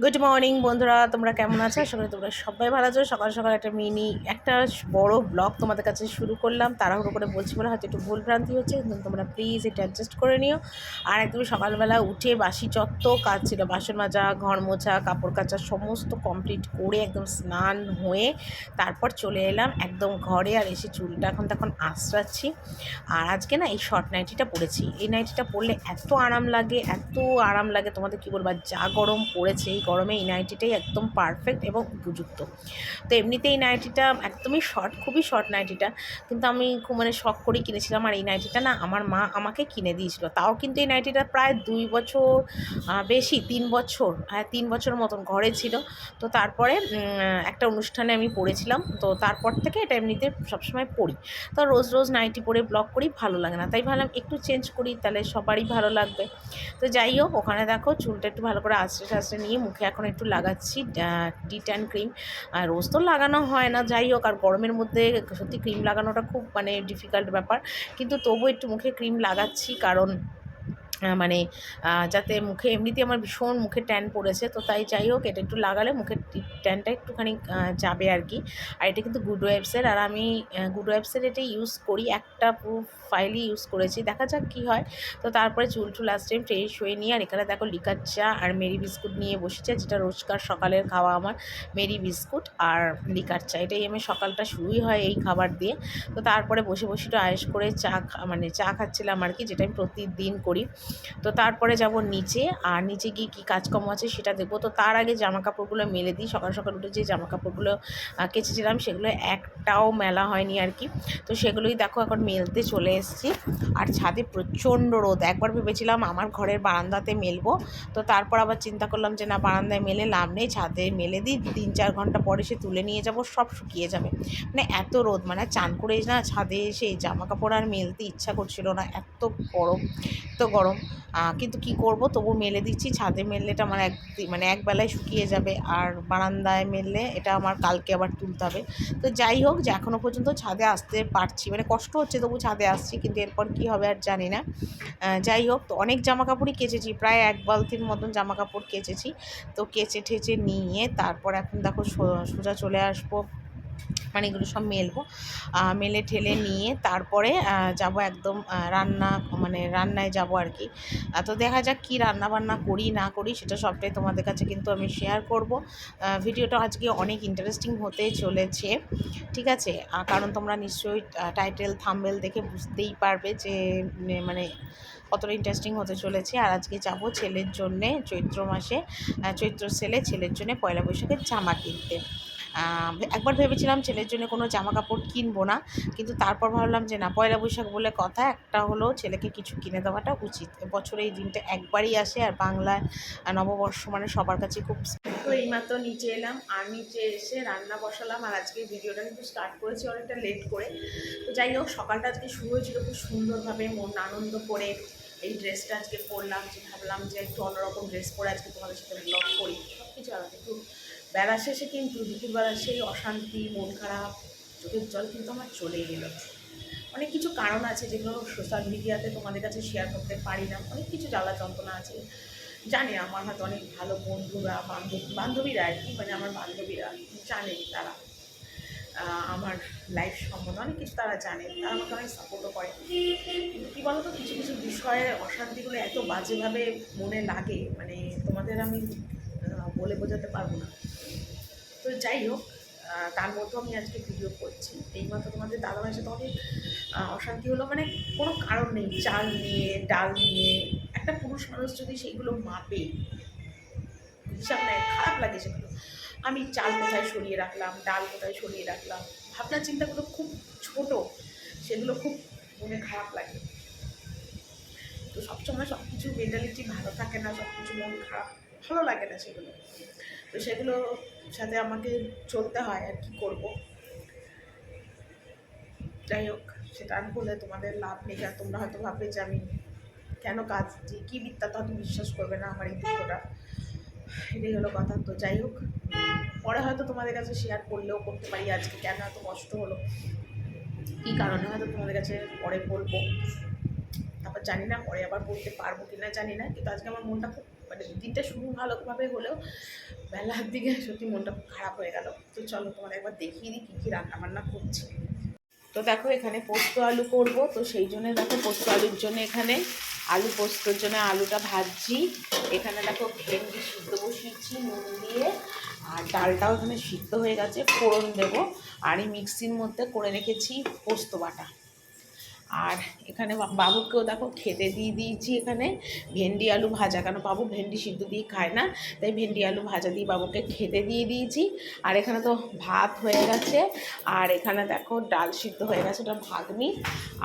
Good morning বন্ধুরা, তোমরা কেমন আছো? আশা করি তোমরা সবাই ভালো আছো। সকাল সকাল একটা বড় ব্লগ তোমাদের কাছে শুরু করলাম। তাড়াহুড়ো করে বলছি বলে হয়তো একটু ভুলভ্রান্তি হচ্ছে, কিন্তু তোমরা প্লিজ এটা অ্যাডজাস্ট করে নিও। আর একদম সকালবেলা উঠে বাসি যত কাজ ছিল, বাসন মাজা, ঘর মোছা, কাপড় কাচা সমস্ত কমপ্লিট করে একদম স্নান হয়ে তারপর চলে এলাম একদম ঘরে। আর এসে চুলটা তখন আঁচড়াচ্ছি। আর আজকে না এই শর্ট নাইটিটা পরেছি। এই নাইটিটা পরলে এত আরাম লাগে, এত আরাম লাগে তোমাদের কী বলবো। যা গরম পড়েছে, এই গরমে এই নাইটিটাই একদম পারফেক্ট এবং উপযুক্ত। তো এমনিতেই এই নাইটিটা একদমই শর্ট, খুবই শর্ট নাইটিটা, কিন্তু আমি খুব শখ করেই কিনেছিলাম। আর এই নাইটিটা না আমার মা আমাকে কিনে দিয়েছিল। তাও কিন্তু এই নাইটিটা প্রায় 2 বছর, বেশি 3 বছর, হ্যাঁ 3 বছর মতন ঘরে ছিল। তো তারপরে একটা অনুষ্ঠানে আমি পরেছিলাম, তো তারপর থেকে এটা এমনিতে সবসময় পরি। তো রোজ রোজ নাইটি পরে ব্লগ করি, ভালো লাগে না, তাই ভাবলাম একটু চেঞ্জ করি, তাহলে সবারই ভালো লাগবে। তো যাই হোক, ওখানে দেখো চুলটা একটু ভালো করে আঁচড়ে নিয়ে মুখে এখন একটু লাগাচ্ছি ডিট্যান ক্রিম। আর রোজ তো লাগানো হয় না, যাই হোক। আর গরমের মধ্যে সত্যি ক্রিম লাগানোটা খুব ডিফিকাল্ট ব্যাপার, কিন্তু তবু একটু মুখে ক্রিম লাগাচ্ছি, কারণ যাতে মুখে এমনিতেই আমার ভীষণ মুখে ট্যান পড়েছে। তো তাই যাই হোক, এটা একটু লাগালে মুখের ট্যানটা একটুখানি যাবে আর কি। আর এটা কিন্তু গুড ওয়েবসের, আর আমি গুড ওয়েবসের এটা ইউজ করি, একটা পুরো ফাইলই ইউজ করেছি, দেখা যাক কী হয়। তো তারপরে চুল লাস্ট টাইম ফ্রেশ হয়ে নিয়ে, আর এখানে দেখো লিকার চা আর মেরি বিস্কুট নিয়ে বসেছে, যেটা রোজকার সকালের খাওয়া আমার। মেরি বিস্কুট আর লিকার চা, এটাই আমি সকালটা শুরুই হয় এই খাবার দিয়ে। তো তারপরে বসে বসে একটু আয়েস করে চা খাচ্ছিলাম আর কি, যেটা আমি প্রতিদিন করি। তো তারপরে যাব নিচে, আর নিচে গিয়ে কী কাজকর্ম আছে সেটা দেখবো। তো তার আগে জামা কাপড়গুলো মেলে দিই। সকাল সকাল উঠে যে জামা কাপড়গুলো কেচেছিলাম সেগুলো একটাও মেলা হয়নি আর কি। তো সেগুলোই দেখো এখন মেলতে চলে এসেছি। আর ছাদে প্রচণ্ড রোদ। একবার ভেবেছিলাম আমার ঘরের বারান্দাতে মেলবো, তো তারপর আবার চিন্তা করলাম যে না, বারান্দায় মেলে লাভ নেই, ছাদে মেলে দিই, 3-4 ঘন্টা পরে সে তুলে নিয়ে যাব, সব শুকিয়ে যাবে। এত রোদ, চান করে না ছাদে এসে জামা কাপড় আর মেলতে ইচ্ছা করছিল না, এত গরম, এত গরম। কিন্তু কি করব, তবু মেলে দিচ্ছি। ছাদে মেললে এটা আমার একবেলায় শুকিয়ে যাবে, আর বারান্দায় মেললে এটা আমার কালকে আবার তুলতে হবে। তো যাই হোক, যে এখনও পর্যন্ত ছাদে আসতে পারছি, কষ্ট হচ্ছে, তবু ছাদে আসছি, কিন্তু এরপর কি হবে আর জানি না। যাই হোক, তো অনেক জামা কাপড়ই কেচেছি, প্রায় 1 বালতির মতন জামা কাপড় কেচেছি। তো কেচে ঠেচে নিয়ে তারপর এখন দেখো সোজা চলে আসবো, এগুলো সব মেলবো। মেলে ঠেলে নিয়ে তারপরে যাব একদম রান্নায় যাব আর কি। তো দেখা যাক কী রান্নাবান্না করি না করি, সেটা সবটাই তোমাদের কাছে কিন্তু আমি শেয়ার করব। ভিডিওটা আজকে অনেক ইন্টারেস্টিং হতে চলেছে, ঠিক আছে? কারণ তোমরা নিশ্চয়ই টাইটেল থাম্বনেল দেখে বুঝতেই পারবে যে কতটা ইন্টারেস্টিং হতে চলেছে। আর আজকে যাব ছেলের জন্যে চৈত্র মাসে, চৈত্র সেলে ছেলের জন্যে পয়লা বৈশাখের জামা কিনতে। একবার ভেবেছিলাম ছেলের জন্য কোনো জামা কাপড় কিনবো না, কিন্তু তারপর ভাবলাম যে না, পয়লা বৈশাখ বলে কথা, একটা হলেও ছেলেকে কিছু কিনে দেওয়াটা উচিত। বছরে এই দিনটা একবারই আসে, আর বাংলায় নববর্ষ সবার কাছে খুব। তো এইমাত্র নিচে এলাম, আর নিচে এসে রান্না বসালাম। আর আজকে ভিডিওটা কিন্তু স্টার্ট করেছি অনেকটা লেট করে। তো যাই হোক, সকালটা আজকে শুরু হয়েছিল খুব সুন্দরভাবে, মন আনন্দ করে। এই ড্রেসটা আজকে পরলাম, যে ভাবলাম যে একটু অন্যরকম ড্রেস পরে আজকে তোমাদের সাথে ব্লগ করি, সব কিছু আলাদা। একটু বেলা শেষে কিন্তু দুপুরবেলা সেই অশান্তি, মন খারাপ, চোখের জল কিন্তু আমার চলেই গেল। অনেক কিছু কারণ আছে যেগুলো সোশ্যাল মিডিয়াতে তোমাদের কাছে শেয়ার করতে পারি না, অনেক কিছু জ্বালা যন্ত্রণা আছে। জানি আমার হয়তো অনেক ভালো বন্ধুরা, বান্ধবীরা আর কি, আমার বান্ধবীরা জানে, তারা আমার লাইফ সম্বন্ধে অনেক কিছু তারা জানে, তারা আমাকে অনেক সাপোর্টও করে। কিন্তু কী বলতো, কিছু কিছু বিষয়ে অশান্তিগুলো এত বাজেভাবে মনে লাগে, তোমাদের আমি বলে বোঝাতে পারবো না। তো যাই হোক, তার মধ্যেও আমি আজকে ভিডিও করছি। এইমাত্র তোমাদের দাদাভাইয়ের সাথে অনেক অশান্তি হলো, কোনো কারণ নেই, চাল নিয়ে, ডাল নিয়ে। একটা পুরুষ মানুষ যদি সেইগুলো মাপে, হিসাব নেয়, খারাপ লাগে সেগুলো। আমি চাল কোথায় সরিয়ে রাখলাম, ডাল কোথায় সরিয়ে রাখলাম, ভাবনা চিন্তাগুলো খুব ছোট, সেগুলো খুব মনে খারাপ লাগে। তো সবসময় সব কিছু মেন্টালিটি ভালো থাকে না, সব কিছু মন খারাপ, ভালো লাগে না সেগুলো। তো সেগুলো সাথে আমাকে চলতে হয়, আর কি করব। যাই হোক, সেটা আমি বলে তোমাদের লাভ নেই। আর তোমরা হয়তো ভাববে যে আমি কেন কাজ দিই, কী বিদ্যা, তো হয়তো বিশ্বাস করবে না আমার এই দুঃখটা। এটাই হলো কথা। তো যাই হোক, পরে হয়তো তোমাদের কাছে শেয়ার করলেও করতে পারি আজকে কেন এত কষ্ট হলো, কী কারণে, হয়তো তোমাদের কাছে পরে বলবো। তারপর জানি না পরে আবার বলতে পারবো কি না জানি না, কিন্তু আজকে আমার মনটা খুব মানে দিনটা শুরু ভালোভাবে হলেও বেলার দিকে সত্যি মনটা খারাপ হয়ে গেল। তো চলো তোমাদের একবার দেখিয়ে দিই কী কী রান্নাবান্না করছি। তো দেখো এখানে পোস্ত আলু করব, তো সেই জন্য দেখো পোস্ত আলুর জন্য এখানে আলু পোস্তর জন্য আলুটা ভাজছি। এখানে দেখো ভেন্ডি সিদ্ধ বসিয়েছি নুন দিয়ে, আর ডালটাও এখানে সিদ্ধ হয়ে গেছে, ফোড়ন দেবো। আর এই মিক্সির মধ্যে করে রেখেছি পোস্ত বাটা। আর এখানে বাবুকেও দেখো খেতে দিয়ে দিয়েছি এখানে ভেন্ডি আলু ভাজা, কারণ বাবু ভেন্ডি সিদ্ধ দিয়ে খায় না, তাই ভেন্ডি আলু ভাজা দিয়ে বাবুকে খেতে দিয়ে দিয়েছি। আর এখানে তো ভাত হয়ে গেছে, আর এখানে দেখো ডাল সিদ্ধ হয়ে গেছে, ওটা ভাগনি।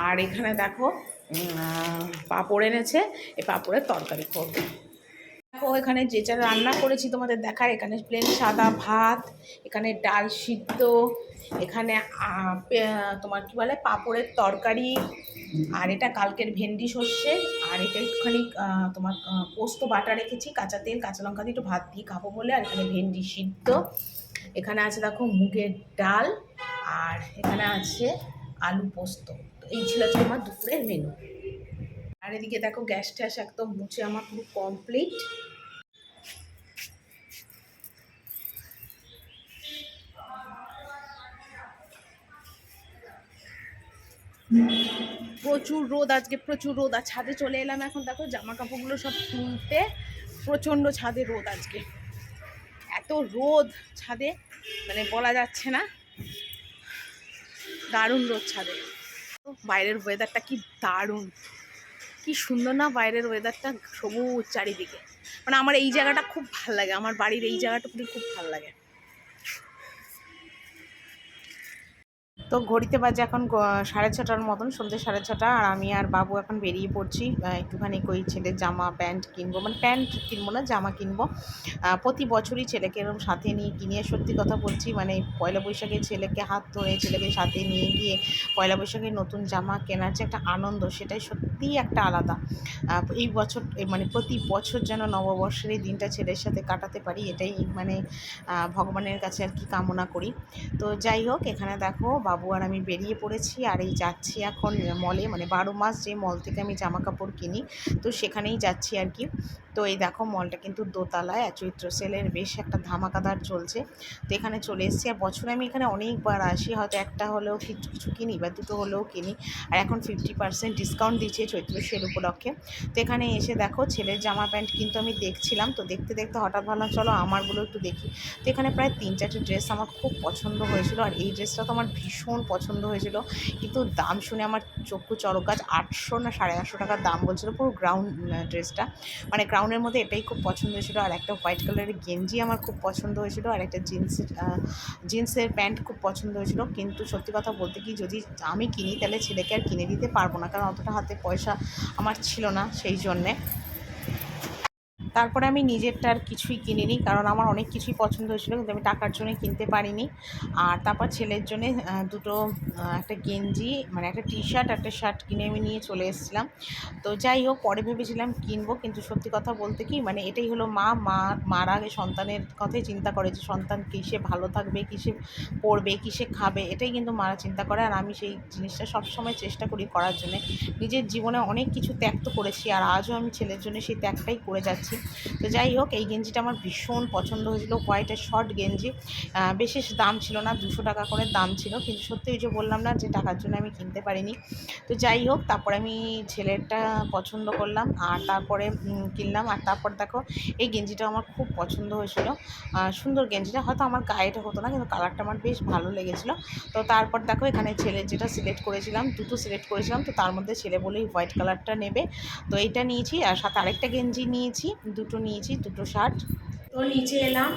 আর এখানে দেখো পাঁপড় এনেছে, এই পাঁপড়ের তরকারি করবে। দেখো এখানে যে যা রান্না করেছি তোমাদের দেখায়, এখানে প্লেন সাদা ভাত, এখানে ডাল সিদ্ধ, এখানে তোমার কি বলে পাঁপড়ের তরকারি, আর এটা কালকের ভেন্ডি সর্ষে, আর এটা একটুখানি তোমার পোস্ত বাটা রেখেছি, কাঁচা তেল কাঁচা লঙ্কা দিয়ে একটু ভাত দিয়ে খাবো বলে। আর এখানে ভেন্ডি সিদ্ধ, এখানে আছে দেখো মুগের ডাল, আর এখানে আছে আলু পোস্ত। তো এই ছিল আজকে আমার দুপুরের মেনু। আর এদিকে দেখো গ্যাস ট্যাস একদম মুছে আমার পুরো কমপ্লিট। প্রচুর রোদ আজকে, প্রচুর রোদ। আর ছাদে চলে এলাম এখন, দেখো জামা কাপড়গুলো সব তুলতে। প্রচণ্ড ছাদে রোদ আজকে, এত রোদ ছাদে মানে বলা যাচ্ছে না, দারুণ রোদ ছাদে। বাইরের ওয়েদারটা কি দারুণ, কি সুন্দর না বাইরের ওয়েদারটা, সবুজ চারিদিকে। মানে আমার এই জায়গাটা খুব ভাল লাগে, আমার বাড়ির এই জায়গাটা খুব ভাল লাগে। তো ঘড়িতে বাজে এখন 6:30টার মতন, সন্ধ্যে 6:30, আর আমি আর বাবু এখন বেরিয়ে পড়ছি একটুখানি ওই ছেলের জামা প্যান্ট কিনবো, মানে প্যান্ট কিনবো না, জামা কিনবো। প্রতি বছরই ছেলেকে এরকম সাথে নিয়ে কিনে, সত্যি কথা বলছি, মানে পয়লা বৈশাখে ছেলেকে হাত ধরে ছেলেকে সাথে নিয়ে গিয়ে পয়লা বৈশাখে নতুন জামা কেনার যে একটা আনন্দ, সেটাই সত্যিই একটা আলাদা। এই বছর মানে প্রতি বছর যেন নববর্ষের এই দিনটা ছেলের সাথে কাটাতে পারি, এটাই মানে ভগবানের কাছে আর কি কামনা করি। তো যাই হোক, এখানে দেখো বাবু আর আমি বেরিয়ে পড়েছি, আর এই যাচ্ছি এখন মলে, মানে 12 মাস যে মল থেকে আমি জামা কাপড় কিনি, তো সেখানেই যাচ্ছি আর কি। তো এই দেখো মলটা কিন্তু দোতলায়, আর চৈত্র সেলের বেশ একটা ধামাকাদার চলছে। তো এখানে চলে এসেছি, আর বছরে আমি এখানে অনেকবার আসি, হয়তো একটা হলেও কিছু কিছু কিনি বা দুটো হলেও কিনি। আর এখন 50% ডিসকাউন্ট দিচ্ছে চৈত্র সেল উপলক্ষে। তো এখানে এসে দেখো ছেলের জামা প্যান্ট কিন্তু আমি দেখছিলাম, তো দেখতে দেখতে হঠাৎ ভাবলাম চলো আমারগুলো একটু দেখি। তো এখানে প্রায় 3-4টে ড্রেস আমার খুব পছন্দ হয়েছিল, আর এই ড্রেসটা তো আমার ভীষণ পছন্দ হয়েছিল, কিন্তু দাম শুনে আমার চক্ষু চড়ক গাছ। 800 না 850 টাকার দাম বলছিল পুরো গ্রাউন্ড ড্রেসটা, মানে গ্রাউন্ডের মধ্যে এটাই খুব পছন্দ হয়েছিল। আর একটা হোয়াইট কালারের গেঞ্জি আমার খুব পছন্দ হয়েছিল, আর একটা জিন্সের প্যান্ট খুব পছন্দ হয়েছিল। কিন্তু সত্যি কথা বলতে কি, যদি আমি কিনি তাহলে ছেলেকে আর কিনে দিতে পারবো না, কারণ অতটা হাতে পয়সা আমার ছিল না সেই জন্যে। তারপরে আমি নিজেরটা আর কিছুই কিনিনি, কারণ আমার অনেক কিছুই পছন্দ হয়েছিলো, কিন্তু আমি টাকার জন্য কিনতে পারিনি। আর তারপর ছেলের জন্যে দুটো একটা গেঞ্জি, মানে একটা টি শার্ট একটা শার্ট কিনে আমি নিয়ে চলে এসেছিলাম। তো যাই হোক, পরে ভেবেছিলাম কিনবো, কিন্তু সত্যি কথা বলতে কি, মানে এটাই হলো মারা আগে সন্তানের কথাই চিন্তা করে, যে সন্তান কিসে ভালো থাকবে, কিসে পড়বে, কিসে খাবে, এটাই কিন্তু মারা চিন্তা করে। আর আমি সেই জিনিসটা সবসময় চেষ্টা করি করার জন্যে। নিজের জীবনে অনেক কিছু ত্যাগ তো করেছি, আর আজও আমি ছেলের জন্য সেই ত্যাগটাই করে যাচ্ছি। তো যাই হোক, এই গেঞ্জিটা আমার ভীষণ পছন্দ হয়েছিল, হোয়াইটের শর্ট গেঞ্জি, বেশি দাম ছিল না, 200 টাকা করে দাম ছিল, কিন্তু সত্যি ওই যে বললাম না, যে টাকার জন্য আমি কিনতে পারিনি। তো যাই হোক, তারপরে আমি ছেলেরটা পছন্দ করলাম, আর তারপরে কিনলাম। আর তারপর দেখো এই গেঞ্জিটা আমার খুব পছন্দ হয়েছিল, সুন্দর গেঞ্জিটা, হয়তো আমার গায়েটা হতো না, কিন্তু কালারটা আমার বেশ ভালো লেগেছিলো। তো তারপর দেখো এখানে ছেলের যেটা সিলেক্ট করেছিলাম, দুটো সিলেক্ট করেছিলাম, তো তার মধ্যে ছেলে বলেই হোয়াইট কালারটা নেবে, তো এইটা নিয়েছি। আর সাথে আরেকটা গেঞ্জি নিয়েছি, দুটো নিয়েছি, দুটো শার্ট। তো নিচে এলাম,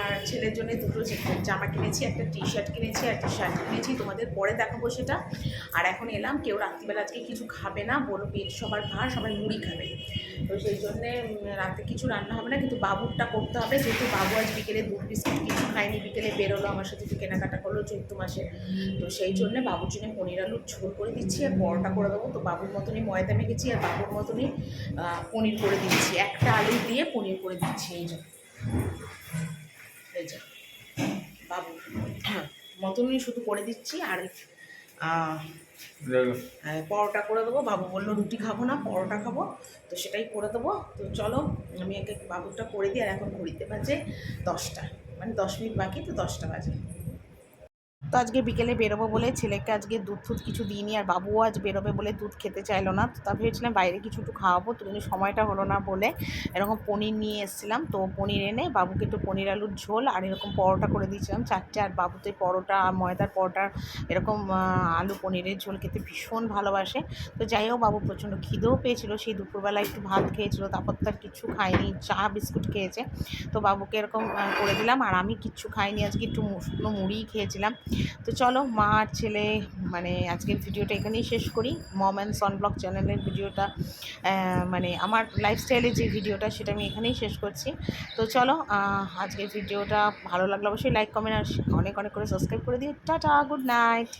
আর ছেলের জন্য দুটো জামা কিনেছি, একটা টি শার্ট কিনেছি, একটা শার্ট কিনেছি, তোমাদের পরে দেখাবো সেটা। আর এখন এলাম, কেউ রাত্রিবেলা আজকে কিছু খাবে না, বলো পেট সবার ভার, সবাই মুড়ি খাবে, তো সেই জন্যে রাতে কিছু রান্না হবে না, কিন্তু বাবুরটা করতে হবে, যেহেতু বাবু আজ বিকেলে দুধ বিস্কুট কিছু খায়নি, বিকেলে বেরোলো আমার সাথে, একটু কেনাকাটা করলো চৈত্র মাসে, তো সেই জন্যে বাবুর জন্য পনির আলুর ঝোল করে দিচ্ছি, আর পরোটা করে দেবো। তো বাবুর মতনই ময়দা মেখেছি, আর বাবুর মতনই পনির করে দিচ্ছি, একটা আলু দিয়ে পনির করে দিচ্ছি, এই জন্য এই যে বাবু মতনই শুধু করে দিচ্ছি। আর পরোটা করে দেবো। বাবু বললো রুটি খাবো না, পরোটা খাবো, তো সেটাই করে দেবো। তো চলো আমি একে বাবুটা করে দিই। আর এখন ঘড়িতে বাজে 10টা, মানে 10 মিনিট বাকি, তো 10টা বাজে। তো আজকে বিকেলে বেরোবো বলে ছেলেকে আজকে দুধ টুধ কিছু দিইনি, আর বাবুও আজ বেরোবে বলে দুধ খেতে চাইলো না। তো তা ভেবেছিলাম বাইরে কিছু একটু খাওয়াবো, তো কিন্তু সময়টা হলো না বলে এরকম পনির নিয়ে এসেছিলাম। তো পনির এনে বাবুকে একটু পনির আলুর ঝোল আর এরকম পরোটা করে দিয়েছিলাম 4টে। আর বাবু তো এই পরোটা, ময়দার পরোটা, এরকম আলু পনিরের ঝোল খেতে ভীষণ ভালোবাসে। তো যাই হোক, বাবু প্রচণ্ড খিদেও পেয়েছিলো, সেই দুপুরবেলা একটু ভাত খেয়েছিলো, তারপর তো আর কিছু খায়নি, চা বিস্কুট খেয়েছে। তো বাবুকে এরকম করে দিলাম, আর আমি কিচ্ছু খাইনি আজকে, একটু শুকনো মুড়িই খেয়েছিলাম। তো চলো মা আর ছেলে, মানে আজকের ভিডিওটা এখানেই শেষ করি। মম অ্যান্ড সন ব্লগ চ্যানেলের ভিডিওটা, মানে আমার লাইফস্টাইলের যে ভিডিওটা, সেটা আমি এখানেই শেষ করছি। তো চলো আজকের ভিডিওটা ভালো লাগলে অবশ্যই লাইক কমেন্ট আর অনেক অনেক করে সাবস্ক্রাইব করে দিও। Tata, good night.